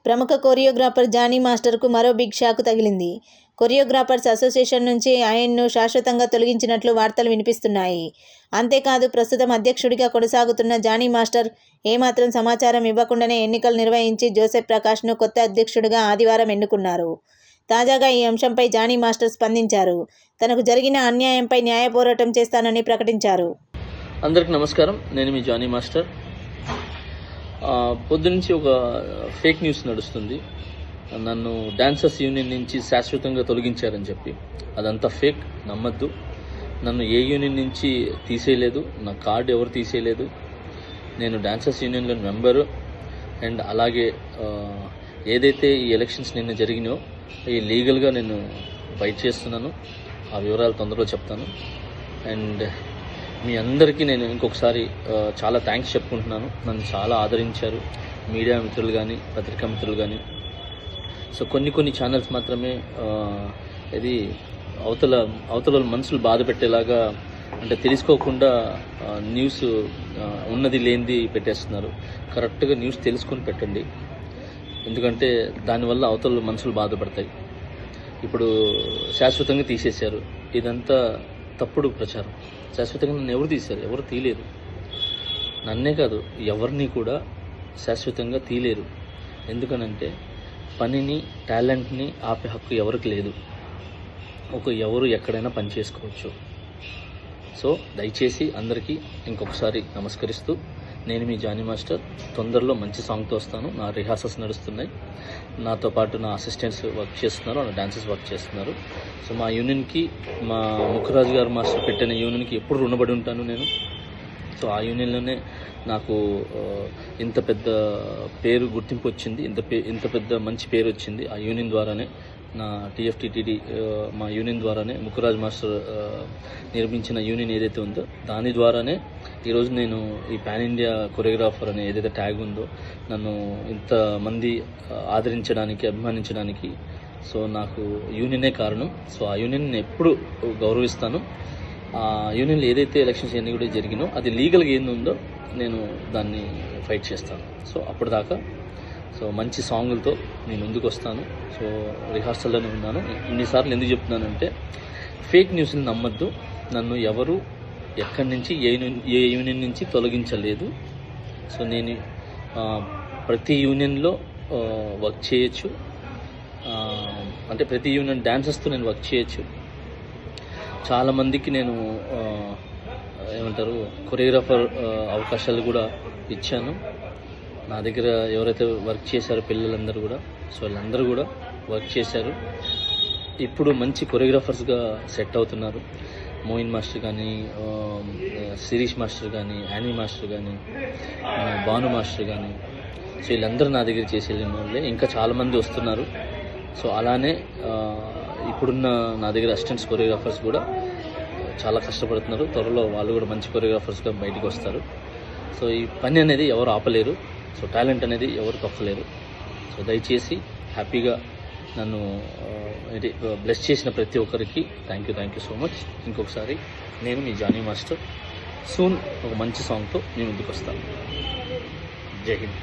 ప్రముఖ choreographer Johnny మాస్టర్కు మరో big shock తగిలింది. కొరియోగ్రాఫర్స్ అసోసియేషన్ నుంచి ఆయన్ను శాశ్వతంగా తొలగించినట్లు వార్తలు వినిపిస్తున్నాయి. అంతేకాదు ప్రస్తుతం అధ్యక్షుడిగా కొనసాగుతున్న జానీ మాస్టర్ ఏమాత్రం సమాచారం ఇవ్వకుండానే ఎన్నికలు నిర్వహించి జోసెఫ్ ప్రకాష్ను కొత్త అధ్యక్షుడిగా ఆదివారం ఎన్నుకున్నారు. తాజాగా ఈ అంశంపై జానీ మాస్టర్ స్పందించారు. తనకు జరిగిన అన్యాయంపై న్యాయ పోరాటం చేస్తానని ప్రకటించారు. అందరికి నమస్కారం. నేను మీ జానీ మాస్టర్. పొద్దునుంచి ఒక ఫేక్ న్యూస్ నడుస్తుంది. నన్ను డాన్సర్స్ యూనియన్ నుంచి శాశ్వతంగా తొలగించారని చెప్పి. అదంతా ఫేక్, నమ్మద్దు. నన్ను ఏ యూనియన్ నుంచి తీసేయలేదు, నా కార్డు ఎవరు తీసేయలేదు. నేను డాన్సర్స్ యూనియన్లో మెంబరు. అండ్ అలాగే ఏదైతే ఈ ఎలక్షన్స్ నిన్న జరిగినాయో ఈ లీగల్గా నేను ఫైట్ చేస్తున్నాను. ఆ వివరాలు తొందరలో చెప్తాను. అండ్ మీ అందరికీ నేను ఇంకొకసారి చాలా థ్యాంక్స్ చెప్పుకుంటున్నాను. నన్ను చాలా ఆదరించారు మీడియా మిత్రులు కానీ, పత్రికా మిత్రులు కానీ. సో కొన్ని ఛానల్స్ మాత్రమే ఇది అవతల మనసులు బాధ పెట్టేలాగా, అంటే తెలుసుకోకుండా న్యూస్ ఉన్నది లేనిది పెట్టేస్తున్నారు. కరెక్ట్గా న్యూస్ తెలుసుకొని పెట్టండి. ఎందుకంటే దానివల్ల అవతల మనసులు బాధపడతాయి. ఇప్పుడు శాశ్వతంగా తీసేశారు. ఇదంతా తప్పుడు ప్రచారం. శాశ్వతంగా నన్ను ఎవరు తీశారు? ఎవరు తీయలేరు. నన్నే కాదు, ఎవరిని కూడా శాశ్వతంగా తీయలేరు. ఎందుకనంటే పనిని, టాలెంట్ని ఆపే హక్కు ఎవరికి లేదు. ఎవరు ఎక్కడైనా పని చేసుకోవచ్చు. సో దయచేసి అందరికీ ఇంకొకసారి నమస్కరిస్తూ, నేను మీ జానీ మాస్టర్. తొందరలో మంచి సాంగ్తో వస్తాను. నా రిహార్సల్స్ నడుస్తున్నాయి. నాతో పాటు నా అసిస్టెంట్స్ వర్క్ చేస్తున్నారు, నా డాన్సర్స్ వర్క్ చేస్తున్నారు. సో మా యూనియన్కి, మా ముఖరాజు గారు మాస్టర్ పెట్టిన యూనియన్కి ఎప్పుడు రుణపడి ఉంటాను నేను. సో ఆ యూనియన్లోనే నాకు ఇంత పెద్ద పేరు, గుర్తింపు వచ్చింది. ఇంత పెద్ద మంచి పేరు వచ్చింది ఆ యూనియన్ ద్వారానే. నా టీఎఫ్టీటీడీ మా యూనియన్ ద్వారానే, ముఖరాజ్ మాస్టర్ నిర్మించిన యూనియన్ ఏదైతే ఉందో దాని ద్వారానే ఈరోజు నేను ఈ పాన్ ఇండియా కొరియోగ్రాఫర్ అనే ఏదైతే ట్యాగ్ ఉందో నన్ను ఇంతమంది ఆదరించడానికి, అభిమానించడానికి సో నాకు యూనియనే కారణం. సో ఆ యూనియన్ నేను ఎప్పుడు గౌరవిస్తాను. ఆ యూనియన్లో ఏదైతే ఎలక్షన్స్ ఎన్ని కూడా జరిగినో అది లీగల్గా ఏందుందో నేను దాన్ని ఫైట్ చేస్తాను. సో అప్పటిదాకా మంచి సాంగులతో నేను ముందుకు వస్తాను. సో రిహార్సల్లోనే ఉన్నాను. ఇన్నిసార్లు ఎందుకు చెప్తున్నానంటే ఫేక్ న్యూస్ని నమ్మద్దు. నన్ను ఎవరు ఎక్కడి నుంచి ఏ యూనియన్ నుంచి తొలగించలేదు. సో నేను ప్రతి యూనియన్లో వర్క్ చేయొచ్చు. అంటే ప్రతి యూనియన్ డాన్సర్స్తో నేను వర్క్ చేయొచ్చు. చాలామందికి నేను కొరియోగ్రాఫర్ అవకాశాలు కూడా ఇచ్చాను. నా దగ్గర ఎవరైతే వర్క్ చేశారో పిల్లలందరూ కూడా, సో వాళ్ళందరూ కూడా వర్క్ చేశారు. ఇప్పుడు మంచి కొరియోగ్రాఫర్స్గా సెట్ అవుతున్నారు. మోయిన్ మాస్టర్ కానీ, శిరీష్ మాస్టర్ కానీ, యానీ మాస్టర్ కానీ, భాను మాస్టర్ కానీ, సో వీళ్ళందరూ నా దగ్గర చేసి వెళ్ళిన వాళ్ళే. ఇంకా చాలామంది వస్తున్నారు. సో అలానే ఇప్పుడున్న నా దగ్గర అసిస్టెంట్స్ కొరియోగ్రాఫర్స్ కూడా చాలా కష్టపడుతున్నారు. త్వరలో వాళ్ళు కూడా మంచి కొరియోగ్రాఫర్స్గా బయటకు వస్తారు. సో ఈ పని అనేది ఎవరు ఆపలేరు. సో టాలెంట్ అనేది ఎవరు తొక్కలేరు. సో దయచేసి హ్యాపీగా నన్ను బ్లెస్ చేసిన ప్రతి ఒక్కరికి థ్యాంక్ యూ సో మచ్. ఇంకొకసారి నేను మీ జానీ మాస్టర్. సూన్ ఒక మంచి సాంగ్తో నేను ముందుకు వస్తాను. జై హింద్.